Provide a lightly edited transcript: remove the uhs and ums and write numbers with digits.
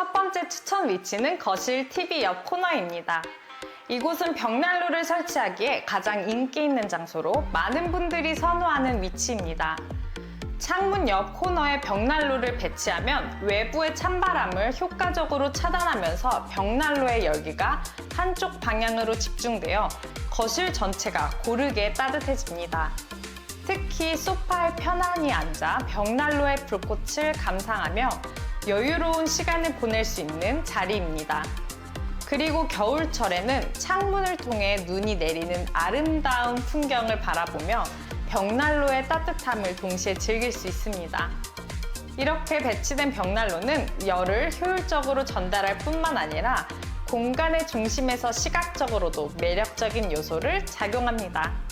첫 번째 추천 위치는 거실 TV 옆 코너입니다. 이곳은 벽난로를 설치하기에 가장 인기 있는 장소로 많은 분들이 선호하는 위치입니다. 창문 옆 코너에 벽난로를 배치하면 외부의 찬바람을 효과적으로 차단하면서 벽난로의 열기가 한쪽 방향으로 집중되어 거실 전체가 고르게 따뜻해집니다. 특히 소파에 편안히 앉아 벽난로의 불꽃을 감상하며 여유로운 시간을 보낼 수 있는 자리입니다. 그리고 겨울철에는 창문을 통해 눈이 내리는 아름다운 풍경을 바라보며 벽난로의 따뜻함을 동시에 즐길 수 있습니다. 이렇게 배치된 벽난로는 열을 효율적으로 전달할 뿐만 아니라 공간의 중심에서 시각적으로도 매력적인 요소를 작용합니다.